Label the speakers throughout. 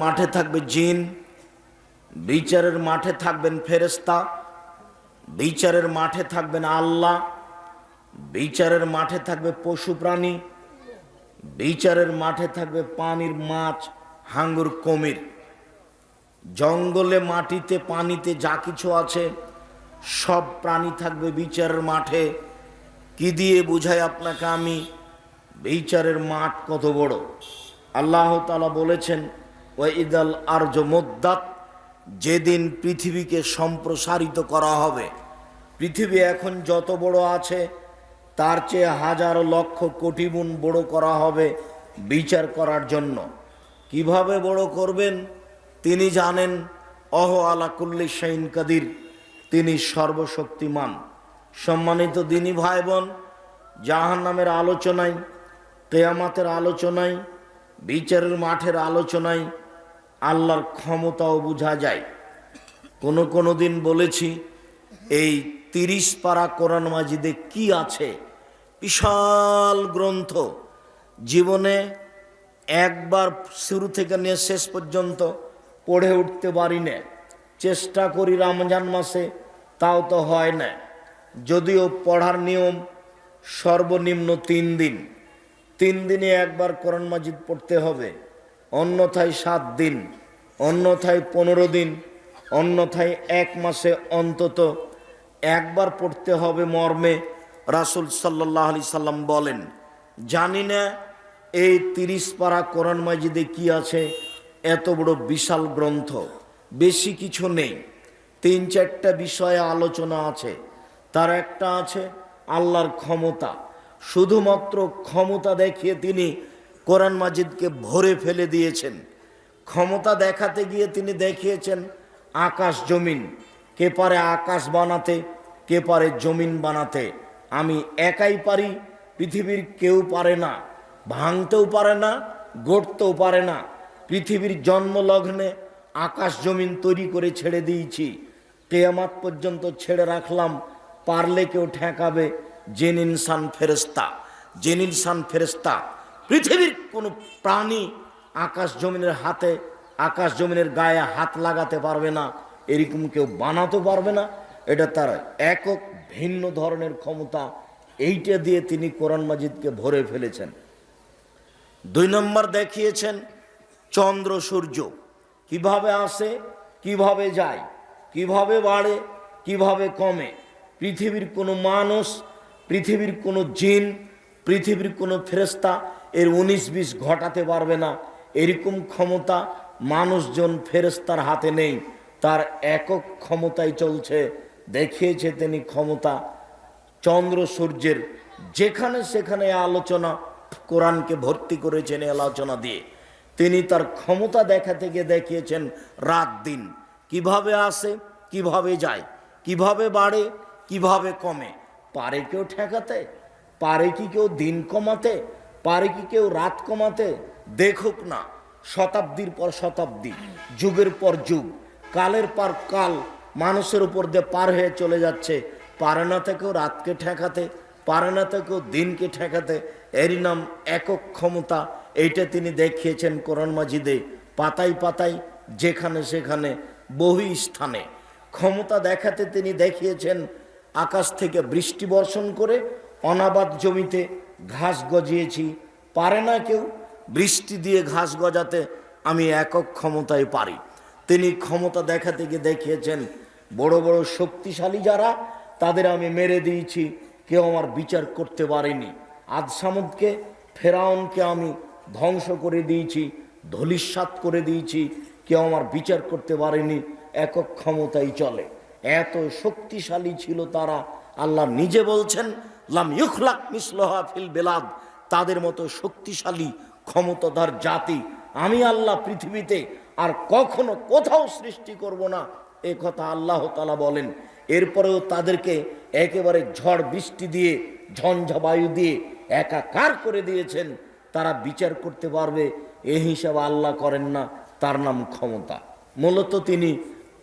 Speaker 1: মাঠে থাকবে জিন, বিচারের মাঠে থাকবেন ফেরেশতা, বিচারের মাঠে থাকবেন আল্লাহ, বিচারের মাঠে থাকবে পশু প্রাণী, বিচারের মাঠে থাকবে পানির মাছ, হাঙ্গর, কুমির। জঙ্গলে, মাটিতে, পানিতে যা কিছু আছে সব প্রাণী থাকবে বিচারের মাঠে। কি দিয়ে বুঝাই আপনাকে আমি বিচারের মাঠ কত বড়? আল্লাহ তাআলা বলেছেন, ওয়াইদাল আরজ মুদ্দাত, যেদিন পৃথিবীকে সম্প্রসারিত করা হবে। পৃথিবী এখন যত বড় আছে তার চেয়ে হাজার লক্ষ কোটি গুণ বড় করা হবে বিচার করার জন্য। কিভাবে বড় করবেন তিনি জানেন। অহ আলা কুল্লি শাইইন কাদির, তিনি সর্বশক্তিমান। সম্মানিত দিনী ভাই বোন, জাহান্নামের আলোচনায়, কিয়ামতের আলোচনায়, বিচারের মাঠের আলোচনায় আল্লাহর ক্ষমতাও বোঝা যায়। কোনো দিন বলেছি এই 30 পারা কোরআন মাজিদে কি আছে, বিশাল গ্রন্থ। জীবনে একবার শুরু থেকে নিয়ে শেষ পর্যন্ত পড়ে উঠতে পারি না। চেষ্টা করি রমজান মাসে, তাও তো হয় না। যদিও পড়ার নিয়ম সর্বনিম্ন 3 দিন, 3 দিনে একবার কোরআন মাজিদ পড়তে হবে, অন্যথায় 7 দিন, অন্যথায় 15 দিন, অন্যথায় 1 মাসে অন্তত একবার পড়তে হবে মর্মে রাসূল সাল্লাল্লাহু আলাইহি সাল্লাম বলেন। জানি না এই 30 পারা কোরআন মাজিদে কি আছে, এত বড় বিশাল গ্রন্থ। বেশি কিছু নেই, 3-4টা বিষয়ে আলোচনা আছে। তার একটা আছে আল্লাহর ক্ষমতা। শুধুমাত্র ক্ষমতা দেখিয়ে তিনি কোরআন মাজিদকে ভরে ফেলে দিয়েছেন। ক্ষমতা দেখাতে গিয়ে তিনি দেখিয়েছেন আকাশ জমিন। কে পারে আকাশ বানাতে, কে পারে জমিন বানাতে? আমি একাই পারি, পৃথিবীর কেউ পারে না। ভাঙতেও পারে না, গড়তেও পারে না। পৃথিবীর জন্মলগ্নে আকাশ জমিন তৈরি করে ছেড়ে দিয়েছি, কিয়ামত পর্যন্ত ছেড়ে রাখলাম। পারলে কেউ ঠেকাবে? জিন ইনসান ফেরেশতা, জিন ইনসান ফেরেশতা। পৃথিবীর কোনো প্রাণী আকাশ জমিনের হাতে, আকাশ জমিনের গায়ে হাত লাগাতে পারবে না, এরকম কেউ বানাতে পারবে না। এটা তার একক ভিন্ন ধরনের ক্ষমতা। এইটা দিয়ে তিনি কোরআন মাজিদকে ভরে ফেলেছেন। 2 নম্বর দেখিয়েছেন চন্দ্র সূর্য কিভাবে আসে, কিভাবে যায়, কিভাবে বাড়ে, কিভাবে কমে। পৃথিবীর কোনো মানুষ, পৃথিবীর কোনো জিন, পৃথিবীর কোনো ফেরেশতা এর 19-20 ঘটাতে পারবে না। এরকম ক্ষমতা মানুষজন ফেরেশতার হাতে নেই, তার একক ক্ষমতায় চলছে। দেখিয়েছে তিনি ক্ষমতা চন্দ্র সূর্যের। যেখানে সেখানে আলোচনা, কোরআনকে ভর্তি করেছেন আলোচনা দিয়ে। তিনি তার ক্ষমতা দেখাতে গিয়ে দেখিয়েছেন রাত দিন কিভাবে আসে, কিভাবে যায়, কিভাবে বাড়ে, কিভাবে কমে। পারে কেউ ঠেকাতে? পারে কি কেউ দিন কমাতে? পারে কি কেউ রাত কমাতে? দেখুক না, শতাব্দীর পর শতাব্দী, যুগের পর যুগ, কালের পর কাল মানুষের উপর দিয়ে পার হয়ে চলে যাচ্ছে। পারে না তো কেউ রাতকে ঠেকাতে, পারে না তো কেউ দিনকে ঠেকাতে। এরই নাম একক ক্ষমতা। এইটা তিনি দেখিয়েছেন কোরআন মাজিদে, পাতায় পাতায়, যেখানে সেখানে, বহু স্থানে। ক্ষমতা দেখাতে তিনি দেখিয়েছেন আকাশ থেকে বৃষ্টি বর্ষণ করে অনাবাদ জমিতে ঘাস গজিয়েছি। পারে না কেউ বৃষ্টি দিয়ে ঘাস গজাতে, আমি একক ক্ষমতায় পারি। তিনি ক্ষমতা দেখাতে গিয়ে দেখিয়েছেন বড় বড় শক্তিশালী যারা, তাদের আমি মেরে দিয়েছি, কেউ আমার বিচার করতে পারেনি। আদ সামুদকে, ফেরাউনকে আমি ধ্বংস করে দিয়েছি, ধূলিসাৎ করে দিয়েছি, কেউ আমার বিচার করতে পারেনি। একক ক্ষমতাই চলে। এত শক্তিশালী ছিল তারা। আল্লাহ নিজে বলছেন লাম ইউখলাক মিসলুহা ফিল বিলাদ, তাদের মতো শক্তিশালী ক্ষমতাধর জাতি আমি আল্লাহ পৃথিবীতে আর কখনো কোথাও সৃষ্টি করব না, এ কথা আল্লাহ তাআলা বলেন। এরপরেও তাদেরকে একেবারে ঝড় বৃষ্টি দিয়ে, ঝঞ্ঝা বায়ু দিয়ে একাকার করে দিয়েছেন। তারা বিচার করতে পারবে এ হিসাব আল্লাহ করেন না, তার নাম ক্ষমতা। মূলত তিনি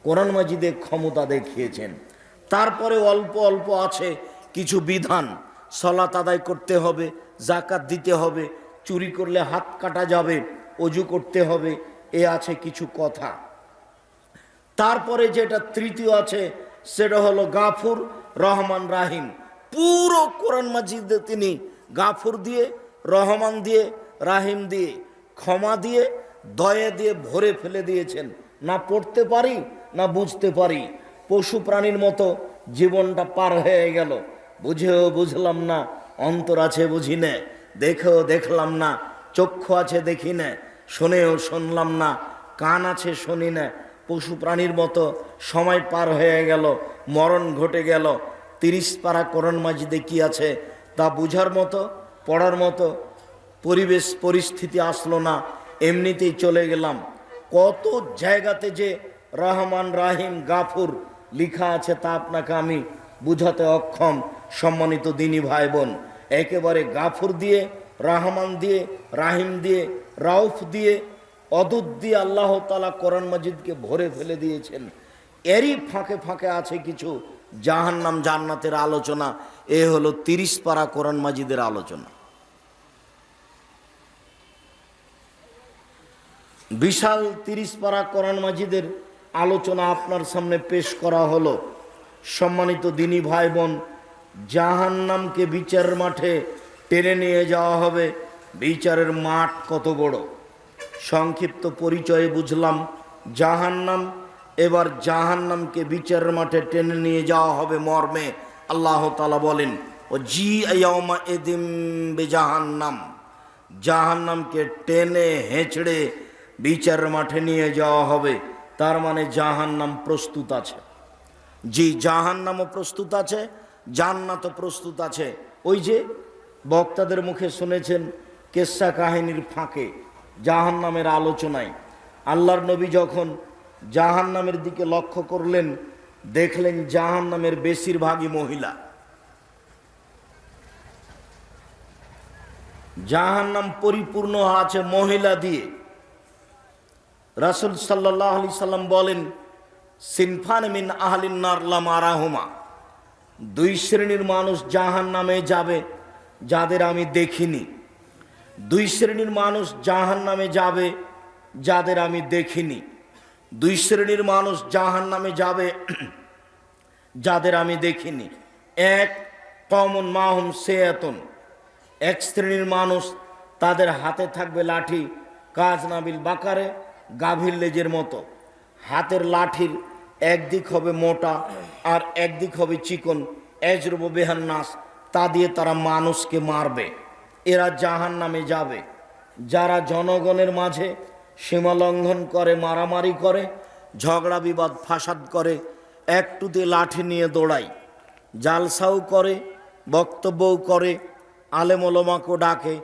Speaker 1: কোরআন মাজিদে ক্ষমতা দেখিয়েছেন। তারপরে অল্প অল্প আছে কিছু বিধান। সালাত আদায় করতে হবে, যাকাত দিতে হবে, চুরি করলে হাত কাটা যাবে, ওযু করতে হবে, এ আছে কিছু কথা। তারপরে যেটা তৃতীয় আছে সেটা হলো গাফুর, রহমান, রাহিম। পুরো কোরআন মাজিদে তিনি গাফুর দিয়ে, রহমান দিয়ে, রাহিম দিয়ে, ক্ষমা দিয়ে, দয়া দিয়ে ভরে ফেলে দিয়েছেন। না পড়তে পারি না বুঝতে পারি, পশু প্রাণীর মতো জীবনটা পার হয়ে গেল। বুঝেও বুঝলাম না, অন্তর আছে বুঝি না, দেখেও দেখলাম না, চক্ষু আছে দেখি না, শুনেও শুনলাম না, কান আছে শুনি না। পশু প্রাণীর মতো সময় পার হয়ে গেল, মরণ ঘটে গেল। 30 পারা কোরআন মাজিদে কি আছে তা বুঝার মতো, পড়ার মতো পরিবেশ পরিস্থিতি আসলো না, এমনিতেই চলে গেলাম। কত জায়গাতে যে রহমান, রাহিম, গাফুর লেখা আছে তা আপনাকে আমি বুঝাতে অক্ষম। সম্মানিত দিনী ভাই বোন, একেবারে গাফুর দিয়ে, রহমান দিয়ে, রাহিম দিয়ে, রাউফ দিয়ে, অদূত দিয়ে আল্লাহ তাআলা কোরআন মাজিদকে ভরে ফেলে দিয়েছেন। এরই ফাঁকে ফাঁকে আছে কিছু জাহান্নাম জান্নাতের আলোচনা। এ হলো 30 পারা কোরআন মাজিদের আলোচনা। বিশাল 30 পারা কোরআন মাজিদের আলোচনা আপনার সামনে পেশ করা হলো। সম্মানিত দিনী ভাই বোন, জাহান্নামকে বিচারের মাঠে টেনে নিয়ে যাওয়া হবে। বিচারের মাঠ কত বড়, সংক্ষিপ্ত পরিচয়ে বুঝলাম জাহান্নাম। এবার জাহান্নামকে বিচারের মাঠে টেনে নিয়ে যাওয়া হবে মর্মে আল্লাহ তাআলা বলেন, ও জি ইয়াউমা ইদিম বিজাহান্নাম, জাহান্নামকে টেনে হেঁচড়ে বিচারের মাঠে নিয়ে যাওয়া হবে। তার মানে জাহান্নাম প্রস্তুত আছে। জি, জাহান্নামও প্রস্তুত আছে, জান্নাতও প্রস্তুত আছে। ওই যে বক্তাদের মুখে শুনেছেন কেসা কাহিনীর ফাঁকে জাহান্নামের আলোচনায় আল্লাহর নবী যখন জাহান্নামের দিকে লক্ষ্য করলেন, দেখলেন জাহান্নামের বেশিরভাগই মহিলা। জাহান্নাম পরিপূর্ণ আছে মহিলা দিয়ে। রাসূল সাল্লাল্লাহু আলাইহি সাল্লাম বলেন, সিনফান মিন আহলিন নার লা মারাহুমা, 2 শ্রেণীর মানুষ জাহান্নামে যাবে যাদের আমি দেখিনি। 2 শ্রেণীর মানুষ জাহান্নামে যাবে যাদের আমি দেখিনি। 2 শ্রেণীর মানুষ জাহান্নামে যাবে যাদের আমি দেখিনি। এক, কওমুন মাহুম সিয়াতুন, 1 শ্রেণীর মানুষ তাদের হাতে থাকবে লাঠি, কাজ নাবিল বাকারে, গাভীর লেজের মতো। হাতের লাঠির একদিক হবে মোটা আর একদিক হবে চিকন, এজরব বেহান নাস, তা দিয়ে তারা মানুষকে মারবে। এরা জাহান্নামে যাবে। যারা জনগণের মাঝে সীমা লঙ্ঘন করে, মারামারি করে, ঝগড়া বিবাদ ফাসাদ করে, একটুতে লাঠি নিয়ে দৌড়ায়, জালসাও করে, বক্তব্যও করে, আলেম ওলামাকেও ডাকে,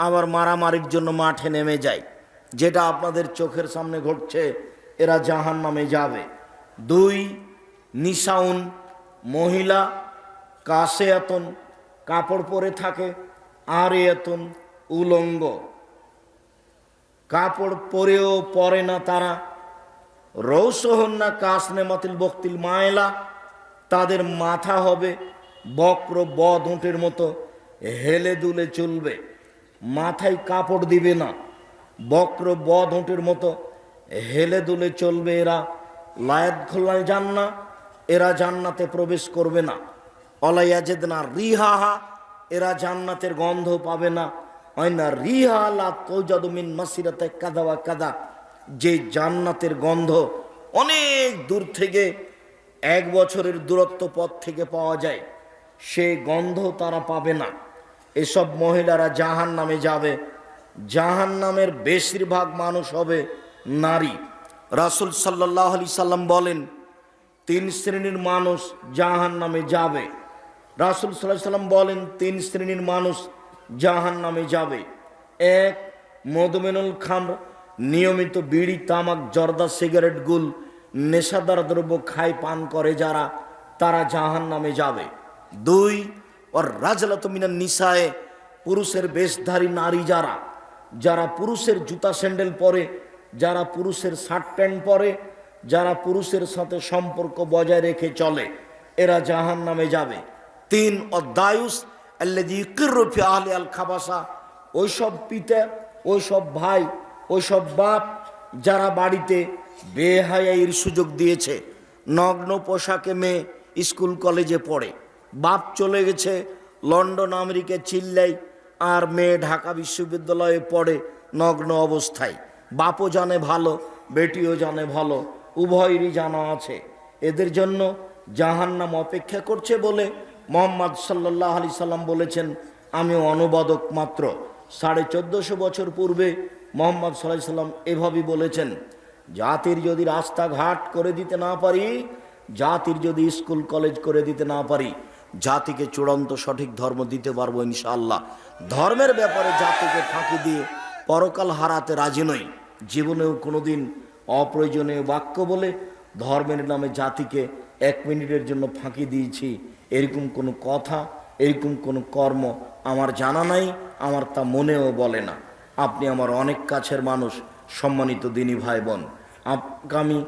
Speaker 1: আবার মারামারির জন্য মাঠে নেমে যায়, যেটা আপনাদের চোখের সামনে ঘটছে। এরা জাহান্নামে যাবে। 2, নিসাউন, মহিলা, কাসিয়াতুন, কাপড় পরে থাকে, আরিয়াতুন, উলঙ্গ, কাপড় পরেও পরে না তারা। রৌসহন্না কাসনেমাতিল বক্তিল মায়লা, তাদের মাথা হবে বক্র বদ উটের মতো, হেলে দুলে চলবে, মাথায় কাপড় দিবে না, বক্র বদ উটের মতো হেলে দুলে চলবে। এরা লায়াত খোলাল জান্না, এরা জান্নাতে প্রবেশ করবে না। অলাইয়াজেদনা রিহাহা, এরা জান্নাতের গন্ধ পাবে না। আয়না রিহা লা তৌজাদু মিন মাসিরাতে কাদা ওয়া কাদা, যে জান্নাতের গন্ধ অনেক দূর থেকে, 1 বছরের দূরত্ব পথ থেকে পাওয়া যায়, সেই গন্ধ তারা পাবে না। এসব মহিলারা জাহান্নামে যাবে। জাহান্নামের বেশিরভাগ মানুষ হবে নারী। রাসূল সাল্লাল্লাহু আলাইহি সাল্লাম বলেন, 3 শ্রেণীর মানুষ জাহান্নামে যাবে। রাসূল সাল্লাল্লাহু আলাইহি সাল্লাম বলেন 3 শ্রেণীর মানুষ জাহান্নামে যাবে। 1, মদমিনুল খামর, নিয়মিত বিড়ি, তামাক, জর্দা, সিগারেট, গুল, নেশাদার দ্রব্য খায় পান করে যারা, তারা জাহান্নামে যাবে। 2, ওর রাজলাতু মিনান নিসায়ে, পুরুষের বেশধারী নারী যারা, যারা পুরুষের জুতা স্যান্ডেল পরে, যারা পুরুষের শার্ট প্যান্ট পরে, যারা পুরুষের সাথে সম্পর্ক বজায় রেখে চলে, এরা জাহান্নামে যাবে। 3, অদায়ুস আল্লাযী ইকিররু ফি আহলি আল খাবাসা, ওইসব পিতা, ওইসব ভাই, ওইসব বাপ যারা বাড়িতে বেহায়াইয়ের সুযোগ দিয়েছে, নগ্ন পোশাকে মেয়ে স্কুল কলেজে পড়ে, বাপ চলে গেছে লন্ডন আমেরিকা চিল্লাই, আর মেয়ে ঢাকা বিশ্ববিদ্যালয়ে পড়ে নগ্ন অবস্থায়। বাপও জানে ভালো, বেটিও জানে ভালো, উভয়েরই জানা আছে এদের জন্য জাহান্নাম অপেক্ষা করছে বলে মোহাম্মদ সাল্লাল্লাহু আলাইহি সাল্লাম বলেছেন, আমিও অনুবাদক মাত্র। 1450 বছর পূর্বে মোহাম্মদ সাল্লাল্লাহু আলাইহি সাল্লাম এভাবেই বলেছেন, জাতির যদি রাস্তাঘাট করে দিতে না পারি, জাতির যদি স্কুল কলেজ করে দিতে না পারি, জাতিকে চূড়ান্ত সঠিক ধর্ম দিতে পারবো ইনশাআল্লাহ। ধর্মের ব্যাপারে জাতিকে ফাঁকি দিয়ে পরকাল হারাতে রাজি নই। জীবনেও কোনোদিন অপ্রয়োজনীয় বাক্য বলে ধর্মের নামে জাতিকে 1 মিনিটের জন্য ফাঁকি দিয়েছি, এরকম কোনো কথা, এরকম কোনো কর্ম আমার জানা নাই, আমার তা মনেও বলে না। আপনি আমার অনেক কাছের মানুষ, সম্মানিত দিনী ভাই বোন। আগামী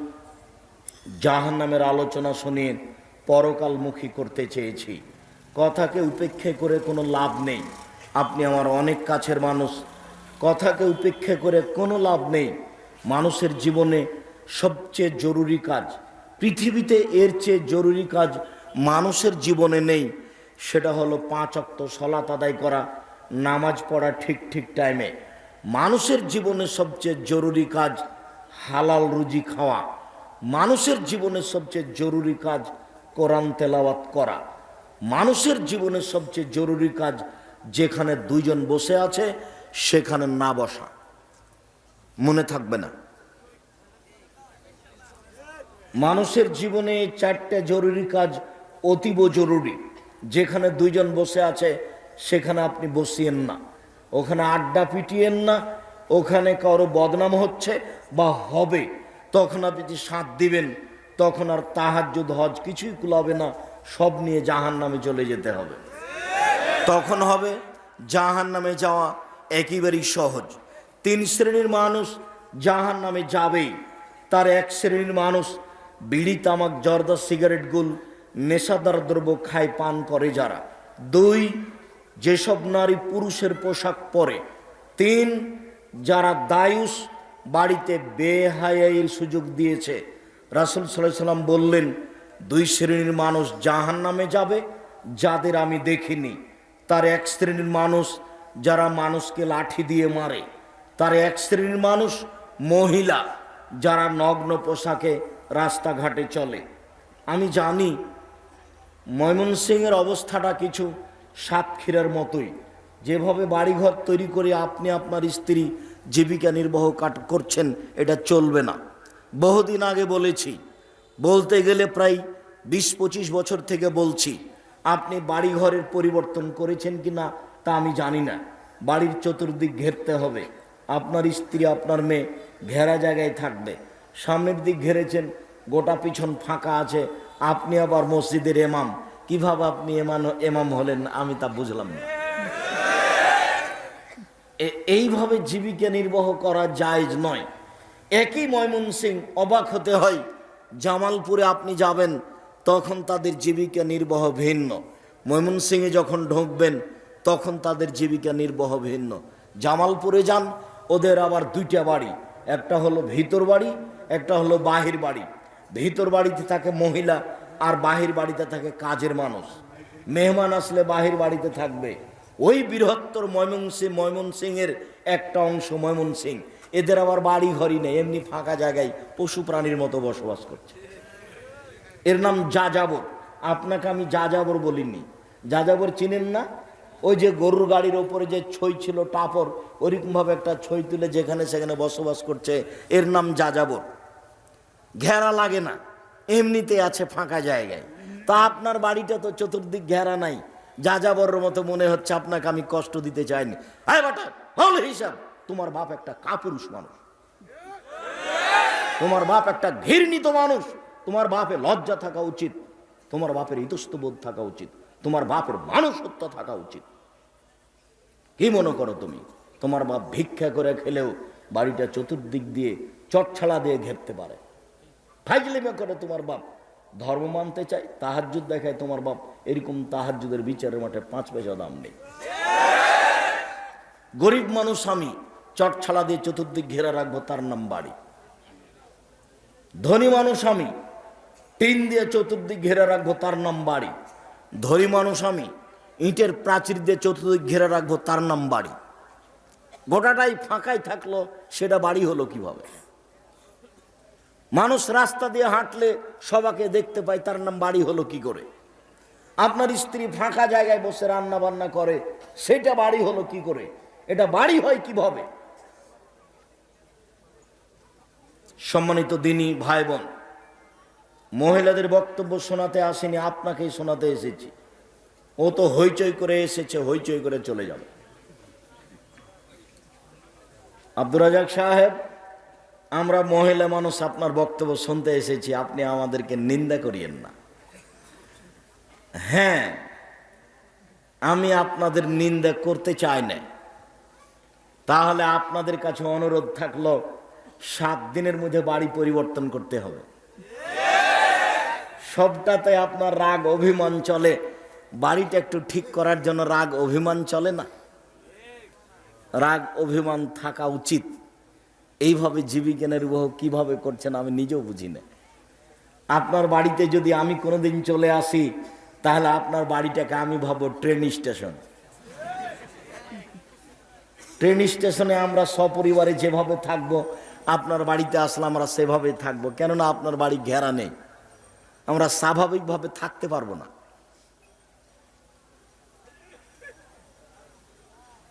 Speaker 1: জাহান্নামের আলোচনা শুনিয়ে পরকালমুখী করতে চেয়েছি। কথাকে উপেক্ষা করে কোনো লাভ নেই। আপনি আমার অনেক কাছের মানুষ, কথাকে উপেক্ষা করে কোনো লাভ নেই। মানুষের জীবনে সবচেয়ে জরুরি কাজ, পৃথিবীতে এর চেয়ে জরুরি কাজ মানুষের জীবনে নেই, সেটা হলো 5 ওয়াক্ত সালাত আদায় করা, নামাজ পড়া ঠিক ঠিক টাইমে। মানুষের জীবনে সবচেয়ে জরুরি কাজ হালাল রুজি খাওয়া। মানুষের জীবনে সবচেয়ে জরুরি কাজ কোরআন তেলাওয়াত করা। মানুষের জীবনে সবচেয়ে জরুরি কাজ যেখানে 2 জন বসে আছে সেখানে না বসা। মনে থাকবে না? মানুষের জীবনে 4টে জরুরি কাজ অতীব জরুরি। যেখানে 2 জন বসে আছে সেখানে আপনি বসিয়েন না, ওখানে আড্ডা পিটিয়েন না, ওখানে কারো বদনাম হচ্ছে বা হবে তখন আপনি সাথ দিবেন, তখন আর তাহাজ্জুদ হজ কিছুই কুলাবে না, সব নিয়ে জাহান্নামে চলে যেতে হবে। তখন হবে জাহান্নামে যাওয়া একেবারেই সহজ। 3 শ্রেণীর মানুষ জাহান্নামে যাবেই। তার 1 শ্রেণীর মানুষ বিড়ি, তামাক, জর্দা, সিগারেট, গুল, নেশাদার দ্রব্য খায়, পান করে যারা। 2, যেসব নারী পুরুষের পোশাক পরে। 3, যারা দায়ুস, বাড়িতে বেহায়াইয়ের সুযোগ দিয়েছে। রাসূল সাল্লাল্লাহু আলাইহি সাল্লাম বললেন, 2 শ্রেণীর মানুষ জাহান্নামে যাবে যাদের আমি দেখিনি। তার 1 শ্রেণীর মানুষ যারা মানুষকে লাঠি দিয়ে মারে। তার 1 শ্রেণীর মানুষ মহিলা যারা নগ্ন পোশাকে রাস্তাঘাটে চলে। আমি জানি ময়মনসিংহের অবস্থাটা কিছু সাতক্ষীরার মতোই। যেভাবে বাড়িঘর তৈরি করে আপনি আপনার স্ত্রী জীবিকা নির্বাহ করছেন, এটা চলবে না। বহুদিন আগে বলেছি, বলতে গেলে প্রায় 20-25 বছর থেকে বলছি। আপনি বাড়িঘরের পরিবর্তন করেছেন কি না তা আমি জানি না। বাড়ির চতুর্দিক ঘেরতে হবে, আপনার স্ত্রী আপনার মেয়ে ঘেরা জায়গায় থাকবে। সামনের দিক ঘেরেছেন, গোটা পিছন ফাঁকা আছে, আপনি আবার মসজিদের ইমাম। কিভাবে আপনি ইমাম হলেন আমি তা বুঝলাম না। এইভাবে জীবিকা নির্বাহ করা জায়েজ নয়। একই ময়মনসিংহ, অবাক হতে হয়, জামালপুরে আপনি যাবেন তখন তাদের জীবিকা নির্বাহ ভিন্ন। ময়মনসিংহে যখন ঢুকবেন তখন তাদের জীবিকা নির্বাহ ভিন্ন। জামালপুরে যান, ওদের আবার 2টা বাড়ি, একটা হলো ভিতর বাড়ি, একটা হলো বাহির বাড়ি। ভিতর বাড়িতে থাকে মহিলা আর বাহির বাড়িতে থাকে কাজের মানুষ। মেহমান আসলে বাহির বাড়িতে থাকবে। ওই বৃহত্তর ময়মনসিংহের একটা অংশ ময়মনসিংহ, এদের আবার বাড়ি ঘরই নেই, এমনি ফাঁকা জায়গায় পশু প্রাণীর মতো বসবাস করছে। এর নাম যাযাবর। আপনাকে আমি যাযাবর বলিনি। যাযাবর চিনেন না? ওই যে গরুর গাড়ির ওপরে যে ছই ছিল টাপর, ওইরকমভাবে একটা ছই তুলে যেখানে সেখানে বসবাস করছে, এর নাম যাযাবর। ঘেরা লাগে না, এমনিতে আছে ফাঁকা জায়গায়। তা আপনার বাড়িটা তো চতুর্দিক ঘেরা নাই, যাযাবরের মতো মনে হচ্ছে। আপনাকে আমি কষ্ট দিতে চাইনি। আয় বাটা, ভালো হিসাব, তোমার বাপ একটা কাপুরুষ মানুষ, তোমার বাপ একটা ঘৃণিত মানুষ, তোমার বাপে লজ্জা থাকা উচিত, তোমার বাপের ইতস্তবোধ থাকা উচিত, তোমার বাপের মানুষত্ব থাকা উচিত। কি মনে করো তুমি? তোমার বাপ ভিক্ষা করে খেলেও বাড়িটা চতুর্দিক দিয়ে চটছাড়া দিয়ে ঘেরতে পারে। ফাইজলিমে করে তোমার বাপ, ধর্ম মানতে চায়, তাহাজ্জুদ দেখায় তোমার বাপ, এরকম তাহাজ্জুদের বিচারের মাঠে 5 পয়সা দাম নেই। গরিব মানুষ আমি, চটছাড়া দিয়ে চতুর্দিক ঘেরা রাখবো, তার নাম বাড়ি। ধনী মানুষ আমি, টিন দিয়ে চতুর্দিক ঘেরে রাখবো, তার নাম বাড়ি। ধনী মানুষ আমি, ইটের প্রাচীর দিয়ে চতুর্দিক ঘেরে রাখবো, তার নাম বাড়ি। গোটাটাই ফাঁকাই থাকলো, সেটা বাড়ি হলো কিভাবে? মানুষ রাস্তা দিয়ে হাঁটলে সবাকে দেখতে পায়, তার নাম বাড়ি হলো কি করে? আপনার স্ত্রী ফাঁকা জায়গায় বসে রান্না বান্না করে, সেটা বাড়ি হলো কি করে? এটা বাড়ি হয় কিভাবে? সম্মানিত দিনী ভাই বোন, মহিলাদের বক্তব্য শোনাতে আসেনি, আপনাকেই শোনাতে এসেছি। ও তো হইচই করে এসেছে, হইচই করে চলে যাবে। আব্দুর রাজাক সাহেব, আমরা মহিলা মানুষ আপনার বক্তব্য শুনতে এসেছি, আপনি আমাদেরকে নিন্দা করিয়েন না। হ্যাঁ, আমি আপনাদের নিন্দা করতে চাই না। তাহলে আপনাদের কাছে অনুরোধ থাকলো, 7 দিনের মধ্যে বাড়ি পরিবর্তন করতে হবে। সবটাতে আপনার রাগ অভিমান চলে, বাড়িটা একটু ঠিক করার জন্য রাগ অভিমান চলে না? রাগ অভিমান থাকা উচিত। এইভাবে জীবিকা নির্বাহ কিভাবে করছেন আমি নিজেও বুঝি না। আপনার বাড়িতে যদি আমি কোনোদিন চলে আসি, তাহলে আপনার বাড়িটাকে আমি ভাবো ট্রেন স্টেশন। ট্রেন স্টেশনে আমরা সপরিবারে যেভাবে থাকবো, আপনার বাড়িতে আসলে আমরা সেভাবে থাকবো। কেননা আপনার বাড়ি ঘেরা নেই, আমরা স্বাভাবিকভাবে থাকতে পারবো না।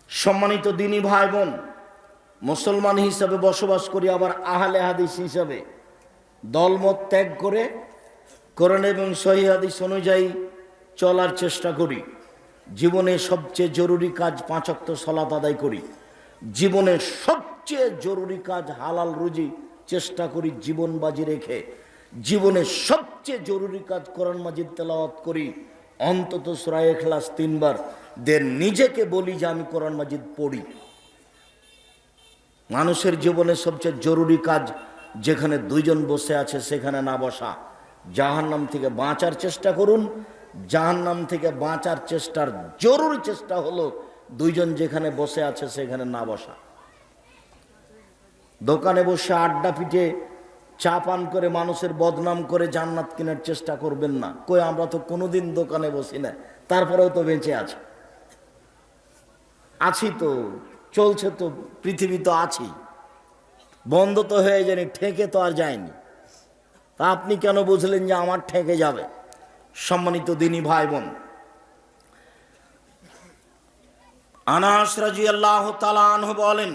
Speaker 1: সম্মানিত দিনী ভাই বোন, মুসলমান হিসাবে বসবাস করি, আবার আহলে হাদিস হিসাবে দলমত ত্যাগ করে কোরআন এবং সহিহ হাদিস অনুযায়ী চলার চেষ্টা করি। জীবনে সবচেয়ে জরুরি কাজ 5 ওয়াক্ত সালাত আদায় করি। জীবনের সবচেয়ে জরুরি কাজ হালাল রুজি চেষ্টা করি জীবন বাজি রেখে। জীবনের সবচেয়ে জরুরি কাজ কোরআন মাজিদ তেলাওয়াত করি, অন্তত সূরা ইখলাস 3 বার। দেন নিজেকে বলি যে আমি কোরআন মাজিদ পড়ি। মানুষের জীবনে সবচেয়ে জরুরি কাজ, যেখানে 2 জন বসে আছে সেখানে না বসা। জাহান্নাম থেকে বাঁচার চেষ্টা করুন। জাহান্নাম থেকে বাঁচার চেষ্টার জরুরি চেষ্টা হলো 2 জন যেখানে বসে আছে সেখানে না বসা। দোকানে বসে আড্ডা পিটে চা পান করে মানুষের বদনাম করে জান্নাত কেনার চেষ্টা করবেন না। কই, আমরা তো কোনোদিন দোকানে বসি না, তারপরেও তো বেঁচে আছি তো, চলছে তো, পৃথিবী তো আছি। বন্ধ তো হয়ে যায়নি, ঠেকে তো আর যায়নি। তা আপনি কেন বুঝলেন যে আমার ঠেকে যাবে? সম্মানিত দিনী ভাই বোন, আনাস রাদিয়াল্লাহু তাআলা আনহু বলেন,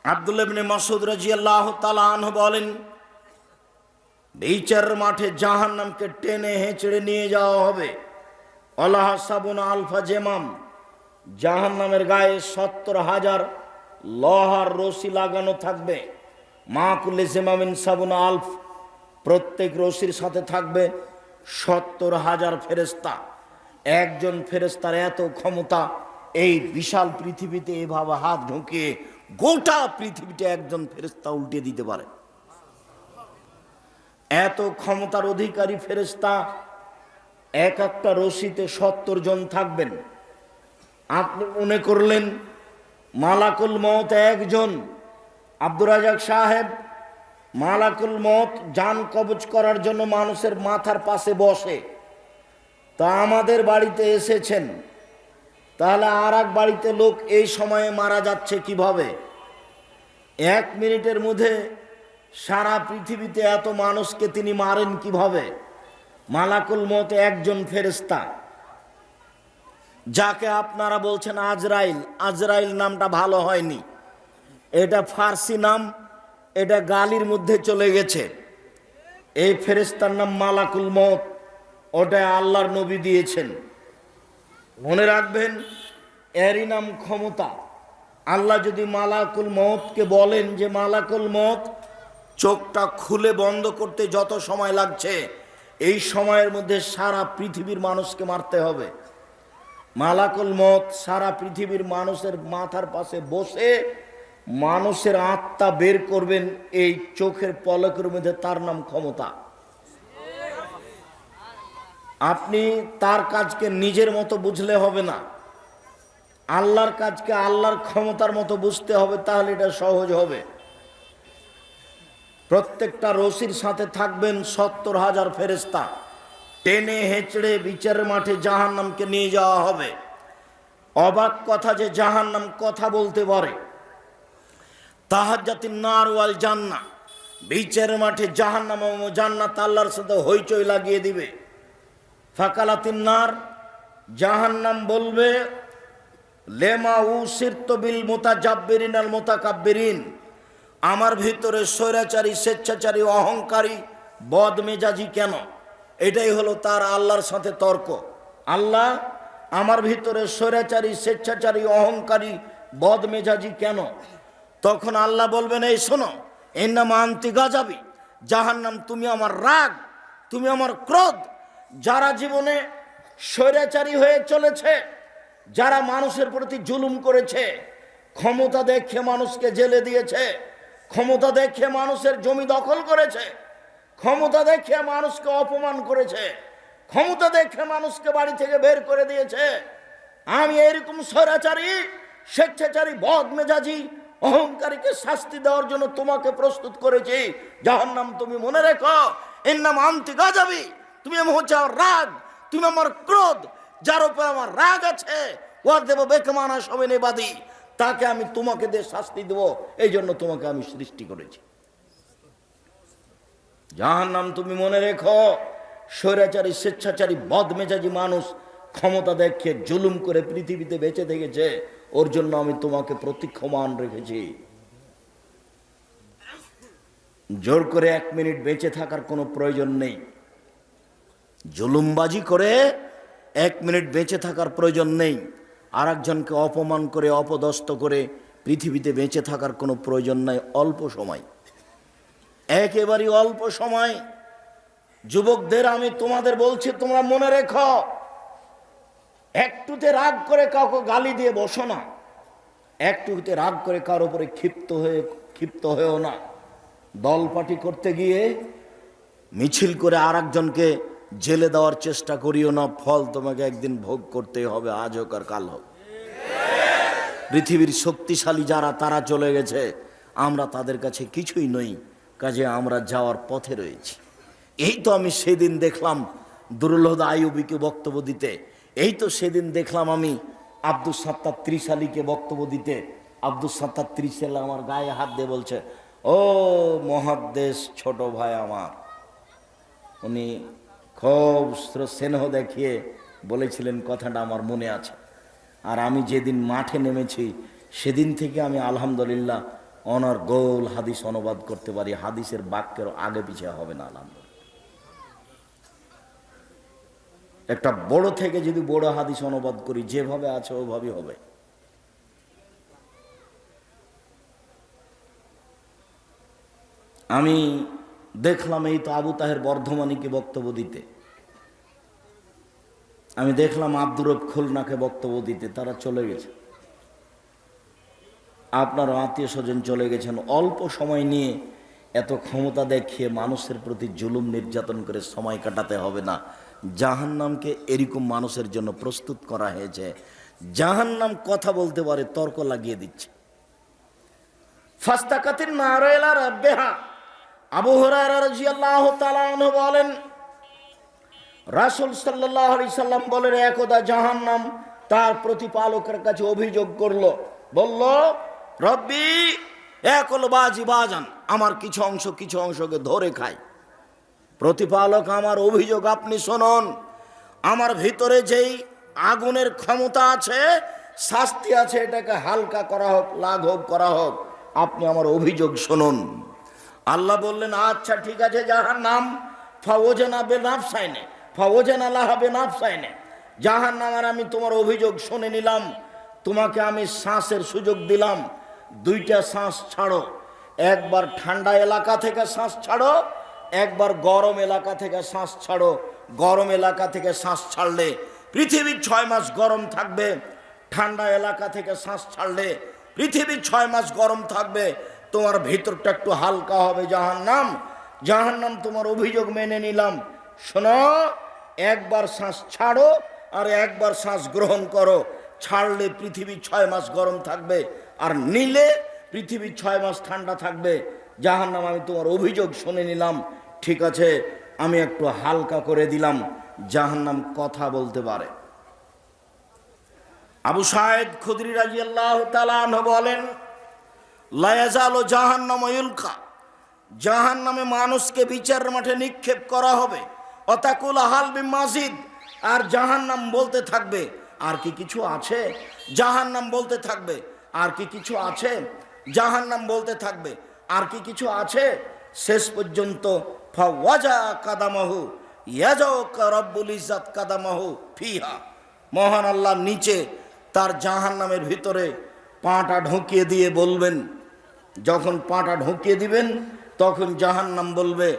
Speaker 1: আব্দুল্লাহ ইবনে মাসউদ রাদিয়াল্লাহু তাআলা আনহু বলেন, বিচার মাঠে জাহান্নামকে টেনে হেঁচড়ে নিয়ে যাওয়া হবে। আল্লাহ সাবুন আলফা জেমাম, জাহান্নামের গায়ে 70,000 লোহার রশি লাগানো থাকবে। মা কুল্লি জেমামিন সাবুন আলফ, প্রত্যেক রশির সাথে থাকবে 70,000 ফেরেশতা। একজন ফেরেশতার এত ক্ষমতা, এই বিশাল পৃথিবীতে এভাবে হাত ঢুকিয়ে গোটা পৃথিবীটা একজন ফেরেশতা উল্টে দিতে পারে। এত ক্ষমতার অধিকারী ফেরেশতা, এক একটা রশিতে 70 জন থাকবেন। আপনি মনে করলেন মালাকুল মওত একজন। আব্দুর রাজাক সাহেব, মালাকুল মওত জান কবজ করার জন্য মানুষের মাথার পাশে বসে। তা আমাদের বাড়িতে এসেছেন, তাহলে আর এক বাড়িতে লোক এই সময়ে মারা যাচ্ছে কিভাবে? 1 মিনিটের মধ্যে সারা পৃথিবীতে এত মানুষকে তিনি মারেন কিভাবে? মালাকুল মওত একজন ফেরেশতা, যাকে আপনারা বলছেন আজরাইল। আজরাইল নামটা ভালো হয়নি, এটা ফার্সি নাম, এটা গালির মধ্যে চলে গেছে। এই ফেরেশতার নাম মালাকুল মওত, ওটা আল্লাহর নবী দিয়েছেন। মনে রাখবেন, এরই নাম ক্ষমতা। আল্লাহ যদি মালাকুল মওতকে বলেন যে মালাকুল মওত, চোখটা খুলে বন্ধ করতে যত সময় লাগছে, এই সময়ের মধ্যে সারা পৃথিবীর মানুষকে মারতে হবে। মালাকুল মওত সারা পৃথিবীর মানুষের মাথার পাশে বসে মানুষের আত্মা বের করবেন এই চোখের পলকের মধ্যে। তার নাম ক্ষমতা। আপনি তার কাজকে নিজের মতো বুঝলে হবে না, আল্লাহর কাজকে আল্লাহর ক্ষমতার মতো বুঝতে হবে, তাহলে এটা সহজ হবে। প্রত্যেকটা রশির সাথে থাকবেন 70,000 ফেরেশতা। টেনে হেঁচড়ে বিচারের মাঠে জাহান্নামকে নিয়ে যাওয়া হবে। অবাক কথা যে জাহান্নাম কথা বলতে পারে। তাহাজ্জাতিন নার ওয়াল জান্নাহ, বিচারের মাঠে জাহান্নাম ও জান্নাত আল্লাহর সাথে হইচই লাগিয়ে দিবে। ফাকালাতিন নার, জাহান্নাম বলবে, লেমা উসিরতু বিল মুতাজাব্বিরিন আল মুতাকাব্বিরিন, আমার ভিতরে স্বৈরাচারী, স্বেচ্ছাচারী, অহংকারী, বদমেজাজি কেন? এটাই হলো তার আল্লাহর সাথে তর্ক। আল্লাহ, আমার ভিতরে স্বৈরাচারী, স্বেচ্ছাচারী, অহংকারী, বদমেজাজি কেন? তখন আল্লাহ বলবেন, এই শোনো, ইন্নামা আনতি গাজাবি, জাহান্নাম তুমি আমার রাগ, তুমি আমার ক্রোধ। যারা জীবনে স্বৈরাচারী হয়ে চলেছে, যারা মানুষের প্রতি জুলুম করেছে, ক্ষমতা দেখে মানুষকে জেলে দিয়েছে, ক্ষমতা দেখে মানুষের জমি দখল করেছে, ক্ষমতা দেখে মানুষকে অপমান করেছে, ক্ষমতা দেখে মানুষকে বাড়ি থেকে বের করে দিয়েছে, আমি এরকম স্বৈরাচারী, স্বেচ্ছাচারী, বদমেজাজি, অহংকারীকে শাস্তি দেওয়ার জন্য তোমাকে প্রস্তুত করেছি। জাহান্নাম তুমি মনে রেখো, এর নাম আনতি গাজাবি, তুমি হচ্ছে আমার রাগ, তুমি আমার ক্রোধ। যার উপর আমার রাগ আছে, ওর দেব বেকমানা সবে নেবাদী, তাকে আমি তোমাকে দিয়ে শাস্তি দেব, এই জন্য তোমাকে আমি সৃষ্টি করেছি। জাহান্নাম তুমি মনে রেখো, স্বৈরাচারী, স্বেচ্ছাচারী, বদমেজাজি মানুষ ক্ষমতা দেখে জুলুম করে পৃথিবীতে বেঁচে থেকেছে, ওর জন্য আমি তোমাকে প্রতীক্ষমান রেখেছি। জোর করে 1 মিনিট বেঁচে থাকার কোনো প্রয়োজন নেই। জুলুমবাজি করে 1 মিনিট বেঁচে থাকার প্রয়োজন নেই। আর একজনকে অপমান করে, অপদস্থ করে পৃথিবীতে বেঁচে থাকার কোনো প্রয়োজন নাই। অল্প সময়, একেবারে অল্প সময়। যুবকদের আমি তোমাদের বলছি, তোমরা মনে রেখো, একটুতে রাগ করে কাউকে গালি দিয়ে বসো না, একটুতে রাগ করে কার উপরে ক্ষিপ্ত হয়েও না। দল পার্টি করতে গিয়ে মিছিল করে আর একজনকে জেলে দেওয়ার চেষ্টা করিও না, ফল তোমাকে একদিন ভোগ করতে হবে, আজ হোক আর কাল হোক। পৃথিবীর শক্তিশালী যারা, তারা চলে গেছে, আমরা তাদের কাছে কিছুই নই, কাজে আমরা যাওয়ার পথে রয়েছি। এই তো আমি সেদিন দেখলাম দুরুল আইয়ুবীকে বক্তব্য দিতে, এই তো সেদিন দেখলাম আমি আব্দুস সাত্তার ত্রিশালীকে বক্তব্য দিতে। আব্দুস সাত্তার ত্রিশালী আমার গায়ে হাত দিয়ে বলছে, ও মহাদ্দেশ ছোট ভাই আমার। উনি খুব স্নেহ দেখিয়ে বলেছিলেন, কথাটা আমার মনে আছে। আর আমি যেদিন মাঠে নেমেছি সেদিন থেকে আমি আলহামদুলিল্লাহ অনার গোল হাদিস অনুবাদ করতে পারি, হাদিসের বাক্যের আগে পিছিয়ে হবে না। আলহামদুলিল্লাহ, একটা বড় থেকে যদি বড় হাদিস অনুবাদ করি, যেভাবে আছে ওভাবেই হবে। আমি দেখলাম এই তো আবু তাহের বর্ধমানীকে বক্তব্য দিতে, আমি দেখলাম আব্দুর রব খুলনাকে বক্তব্য দিতে, তারা চলে গেছে। আপনার আত্মীয় স্বজন চলে গেছেন। অল্প সময় নিয়ে এত ক্ষমতা দেখিয়ে মানুষের প্রতি জুলুম নির্যাতন করে সময় কাটাতে হবে না। জাহান্নামকে এরকম মানুষের জন্য প্রস্তুত করা হয়েছে। জাহান্নাম কথা বলতে পারে, তর্ক লাগিয়ে দিচ্ছে। ফাস্তাকাতিন নারা ইলা রাব্বিহা, আবু হুরায়রা রাদিয়াল্লাহু তাআলা আনহু বলেন, রাসূল সাল্লাল্লাহু আলাইহি সাল্লাম বলেন, একদা জাহান্নাম তার প্রতিপালকের কাছে অভিযোগ করলো, বলল, রব্বি একল বাজি বাজান, আমার কিছু অংশকে ধরে খায়। প্রতিপালক, আমার অভিযোগ আপনি শুনুন, আমার ভিতরে যেই আগুনের ক্ষমতা আছে, শাস্তি আছে, এটাকে হালকা করা হোক, লাঘব করা হোক, আপনি আমার অভিযোগ শুনুন। আল্লাহ বললেন, আচ্ছা ঠিক আছে, জাহান্নাম ফাওজানা বিনাফসাইনে ফাওজানা লাহা বিনাফসাইনে, জাহান্নাম আর আমি তোমার অভিযোগ শুনে নিলাম, তোমাকে আমি শ্বাসের সুযোগ দিলাম। 2টা শ্বাস ছাড়ো, একবার ঠান্ডা এলাকা থেকে শ্বাস ছাড়ো, একবার গরম এলাকা থেকে শ্বাস ছাড়ো। গরম এলাকা থেকে শ্বাস ছাড়লে পৃথিবীর 6 মাস গরম থাকবে, ঠান্ডা এলাকা থেকে শ্বাস ছাড়লে পৃথিবীর 6 মাস গরম থাকবে, তোমার ভিতরটা একটু হালকা হবে। জাহান্নাম তোমার অভিযোগ মেনে নিলাম, শোনো, একবার শ্বাস ছাড়ো আর একবার শ্বাস গ্রহণ করো। ছাড়লে পৃথিবী 6 মাস গরম থাকবে, আর নিলে পৃথিবী 6 মাস ঠান্ডা থাকবে। জাহান্নাম আমি তোমার অভিযোগ শুনে নিলাম, ঠিক আছে আমি একটু হালকা করে দিলাম। জাহান্নাম কথা বলতে পারে। আবু সাঈদ খুদরি রাদিয়াল্লাহু তাআলা আনহু বলেন, লা ইয়াজালু জাহান্নাম ইউলকা, জাহান্নামে মানুষকে বিচারের মাঠে নিক্ষেপ করা হবে। অতাকুল হাল বিন মাজিদ, আর জাহান্নাম বলতে থাকবে আর কি কিছু আছে। জাহান্নাম বলতে থাকবে আর কি কিছু আছে। জাহান্নাম বলতে থাকবে আর কি কিছু আছে। শেষ পর্যন্ত ফাওয়াজা কাদামাহু ইয়াজাউকা রব্বুল ইজ্জাত কাদামাহু ফিহা, মহান আল্লাহ নিচে তার জাহান্নামের ভিতরে পাটা ঢুকিয়ে দিয়ে বলবেন, যখন পাটা ঢুকিয়ে দিবেন তখন জাহান্নাম বলবে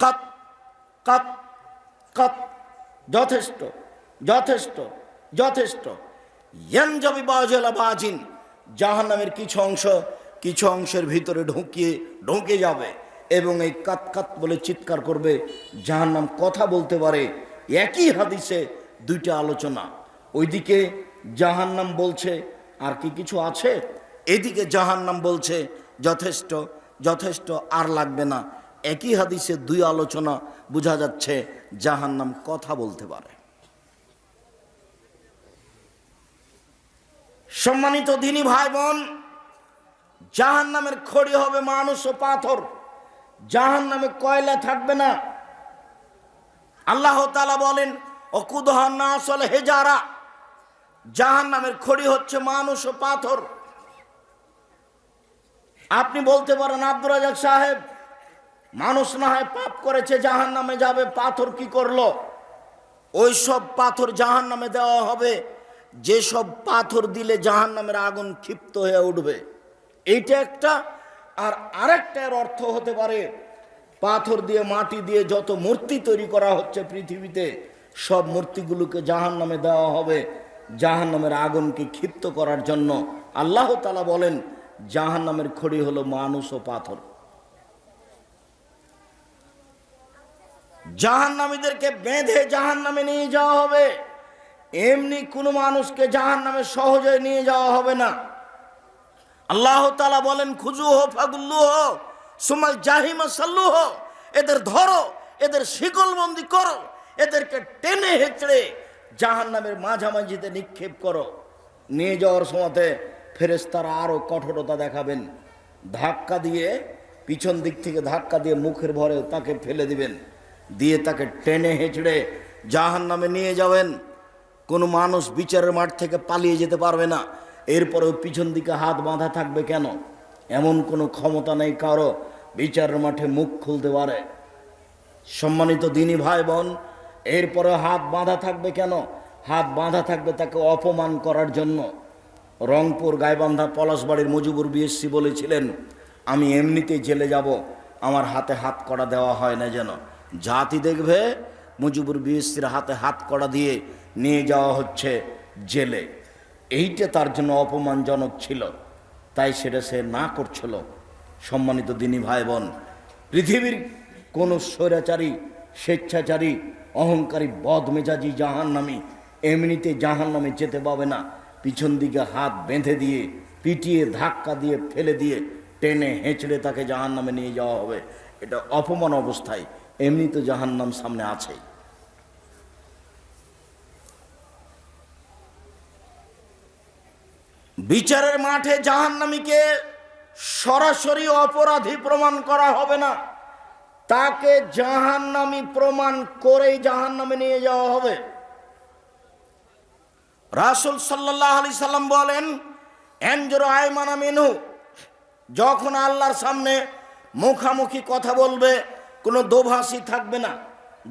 Speaker 1: কাত কাত কাত, যথেষ্ট যথেষ্ট যথেষ্ট। ইয়ানজাবি বাজিলা বাজিন, জাহান্নামের কিছু অংশের ভিতরে ঢুকে যাবে এবং এই কাত কাত বলে চিৎকার করবে। জাহান্নাম কথা বলতে পারে। একই হাদিসে দুইটা আলোচনা, ওইদিকে জাহান্নাম বলছে আর কি কিছু আছে, এদিকে জাহান্নাম বলছে যথেষ্ট যথেষ্ট, আর লাগবে না। একই হাদিসে দুই আলোচনা, বোঝা যাচ্ছে জাহান্নাম কথা বলতে পারে। সম্মানিত দিনী ভাই বোন, জাহান্নামের খড়ি হবে মানুষ ও পাথর, জাহান্নামে কয়লা থাকবে না। আল্লাহ তাআলা বলেন ওকুদুহা নাস ওয়াল হিজারা, জাহান্নামের খড়ি হচ্ছে মানুষ ও পাথর। আপনি বলতে পারেন আব্দুর রাজ্জাক সাহেব, মানুষ না হয় পাপ করেছে জাহান্নামে যাবে, পাথর কি করলো? ওই সব পাথর জাহান্নামে দেওয়া হবে যেসব পাথর দিলে জাহান্নামের আগুন ক্ষিপ্ত হয়ে উঠবে, এইটা একটা। আর আরেকটা এর অর্থ হতে পারে পাথর দিয়ে মাটি দিয়ে যত মূর্তি তৈরি করা হচ্ছে পৃথিবীতে, সব মূর্তিগুলোকে জাহান্নামে দেওয়া হবে জাহান্নামের আগুনকে ক্ষিপ্ত করার জন্য। আল্লাহ তাআলা বলেন জাহান্নামের খড়ি হলো মানুষ ও পাথর। জাহান্নামীদেরকে বেঁধে জাহান্নামে নিয়ে যাওয়া হবে, এমনি কোনো মানুষকে জাহান্নামে সহজে নিয়ে যাওয়া হবে না। আল্লাহ তাআলা বলেন খুজুহু ফাগুল্লুহু সুমাল জাহিমা সাল্লুহু, এদের ধরো, এদের শিকলবন্দি করো, এদেরকে টেনে হেঁচড়ে জাহান্নামের মাঝামাঝিতে নিক্ষেপ করো। নিয়ে যাওয়ার সময়তে ফেরেশতারা আরো কঠোরতা দেখাবেন, ধাক্কা দিয়ে পিছন দিক থেকে ধাক্কা দিয়ে মুখের ভরে তাকে ফেলে দিবেন, দিয়ে তাকে টেনে হেঁচড়ে জাহান্নামে নিয়ে যাবেন। কোনো মানুষ বিচারের মাঠ থেকে পালিয়ে যেতে পারবে না। এরপরেও পিছন দিকে হাত বাঁধা থাকবে কেন? এমন কোনো ক্ষমতা নেই কারো বিচারের মাঠে মুখ খুলতে পারে। সম্মানিত দিনী ভাই বোন, এরপরে হাত বাঁধা থাকবে কেন? হাত বাঁধা থাকবে তাকে অপমান করার জন্য। রংপুর গাইবান্ধা পলাশবাড়ির মুজিবুর বিএসসি বলেছিলেন, আমি এমনিতেই জেলে যাব, আমার হাতে হাত কড়া দেওয়া হয় না যেন। জাতি দেখবে মুজিবুর বিএসসির হাতে হাত কড়া দিয়ে নিয়ে যাওয়া হচ্ছে জেলে, এইটা তার জন্য অপমানজনক ছিল, তাই সেটা সে না করছিল। সম্মানিত দিনী ভাই বোন, পৃথিবীর কোনো স্বৈরাচারী, স্বেচ্ছাচারী, অহংকারী, বদমেজাজি জাহান্নামী এমনিতে জাহান্নামে যেতে পাবে না। পিছন দিকে হাত বেঁধে দিয়ে, পিটিয়ে, ধাক্কা দিয়ে, ফেলে দিয়ে, টেনে হেঁচড়ে তাকে জাহান্নামে নিয়ে যাওয়া হবে। এটা অপমান অবস্থায়, এমনি তো জাহান্নাম সামনে আছে। বিচারের মাঠে জাহান্নামীকে সরাসরি অপরাধী প্রমাণ করা হবে না, তাকে জাহান্নামী প্রমাণ করেই জাহান্নামে নিয়ে যাওয়া হবে। রাসূল সাল্লাল্লাহু আলাইহি সাল্লাম বলেন এনজুরু আইমানা মিনহু, যখন আল্লাহর সামনে মুখামুখি কথা বলবে কোনো দোভাষী থাকবে না।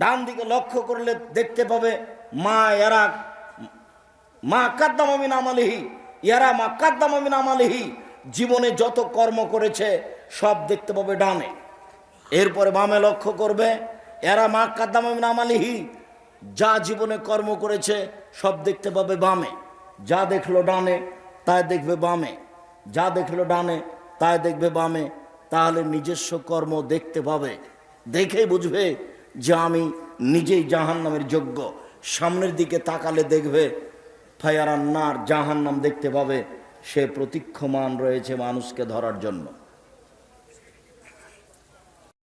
Speaker 1: ডান দিকে লক্ষ্য করলে দেখতে পাবে মা ইয়ারা মা কাদ্দামা মিন আমালিহি, ইয়ারা মা কাদ্দামা মিন আমালিহি, জীবনে যত কর্ম করেছে সব দেখতে পাবে ডানে। এরপরে বামে লক্ষ্য করবে এরা মা কাদ্দামা মিন আমালিহি, যা জীবনে কর্ম করেছে সব দেখতে পাবে বামে। যা দেখলো ডানে তাই দেখবে বামে, যা দেখলো ডানে তাই দেখবে বামে। তাহলে নিজস্ব কর্ম দেখতে পাবে, দেখেই বুঝবে যে আমি নিজেই জাহান্নামের যোগ্য। সামনের দিকে তাকালে দেখবে ফায়ারান্নার, জাহান্নাম দেখতে পাবে, সে প্রতীক্ষমান রয়েছে মানুষকে ধরার জন্য।